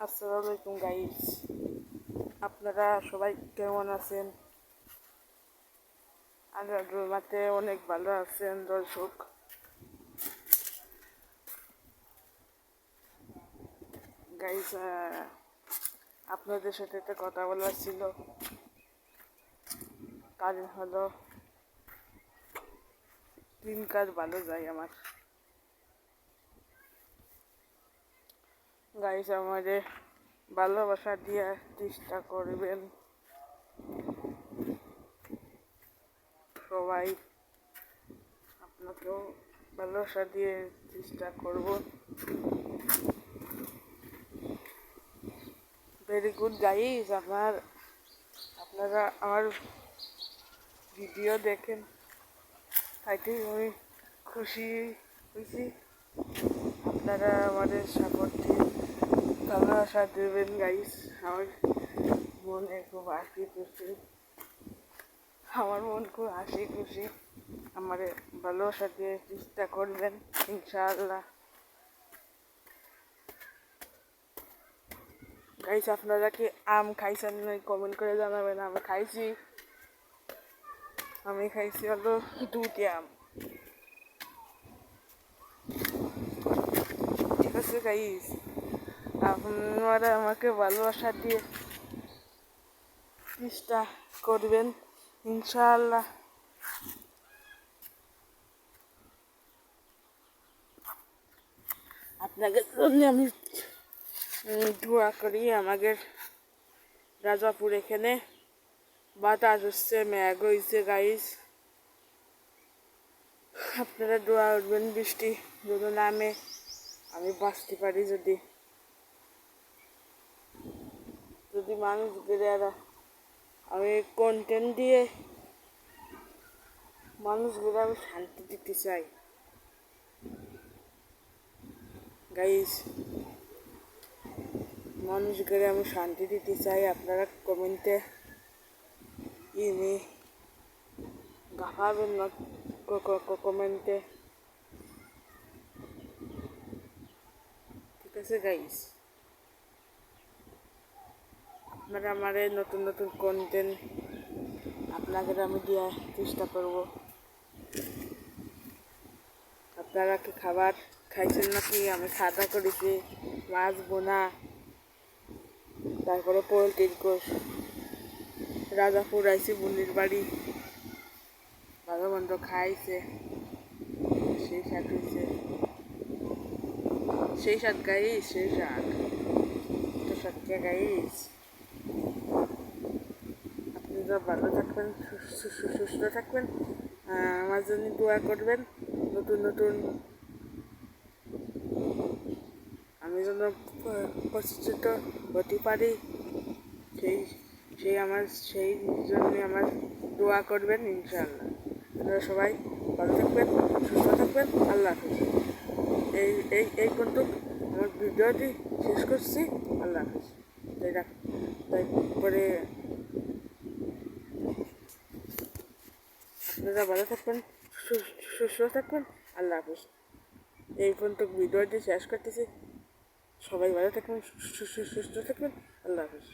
আসসালামু আলাইকুম গাইস, আপনারা সবাই কেমন আছেন? আল্লাহর রহমতে অনেক ভালো আছেন দর্শক। গাইস, আপনাদের সাথে একটা কথা বলার ছিল। কারণ হলো দিনকাল ভালো যায় আমার। গাইস, আমাদের ভালোবাসা দিয়ে চেষ্টা করবেন সবাই। আপনাকেও ভালোবাসা দিয়ে চেষ্টা করব। ভেরি গুড গাইস, আপনারা আমার ভিডিও দেখেন, তাইতেই আমি খুশি হয়েছি। আপনারা আমাদের সাপোর্ট দিয়ে ভালোবাসা দেবেন গাইস। আমার মনে খুব হাসি খুশি, আমার ভালোবাসা দিয়ে চেষ্টা করবেন ইনশাআল্লাহ। গাইস, আপনারা কি আম খাইছেন না কমেন্ট করে জানাবেন। আমি খাইছি হলো 2টি আম। ঠিক আছে গাইস, আপনারা আমাকে ভালোবাসা দিয়ে চেষ্টা করবেন ইনশাআল্লাহ। আপনাদের জন্য আমি দোয়া করি। আমাদের রাজাপুর এখানে বাতাস হচ্ছে, মেঘ হয়েছে গাইস। আপনারা দোয়া করবেন বৃষ্টি যদি নামে আমি বাঁচতে পারি। যদি মানুষগুলো আমি কন্টেন্ট দিয়ে মানুষগুলো আমি শান্তি দিতে চাই গাইস। মানুষগুলো আমি শান্তি দিতে চাই। আপনারা কমেন্টে গাফাবেন না, কমেন্টে। ঠিক আছে গাইস, আপনারা আমার নতুন নতুন কন্টেন্ট আপনাদের আমি দেওয়ার চেষ্টা করব। আপনারা কি খাবার খাইছেন নাকি? আমি খাওয়া করেছি মাছ বোনা, তারপরে পোলট্রির গোশ। রাজাপুর আইছি বুনির বাড়ি, ভালো মন্দ খাইছে, সেই শাক হয়েছে, সেই শাক গাইস, সেই শাক তো শাককে গাইস। আপনারা ভালো থাকবেন, সুস্থ থাকবেন, আমার জন্য দোয়া করবেন। নতুন নতুন আমি যেন প্রতিষ্ঠিত হতে পারি, সেই জন্য আমার দোয়া করবেন ইনশাআল্লাহ। আপনারা সবাই ভালো থাকবেন, সুস্থ থাকবেন। আল্লাহ হাফিজ। এই পর্যন্ত আমার ভিডিওটি শেষ করছি। আল্লাহ হাফিজ। তারপরে আপনারা ভালো থাকবেন, সুস্থ থাকবেন। আল্লাহ হাফিজ। এই পর্যন্ত ভিডিওটি শেষ করতেছি। সবাই ভালো থাকবেন, সুস্থ থাকবেন। আল্লাহ হাফিজ।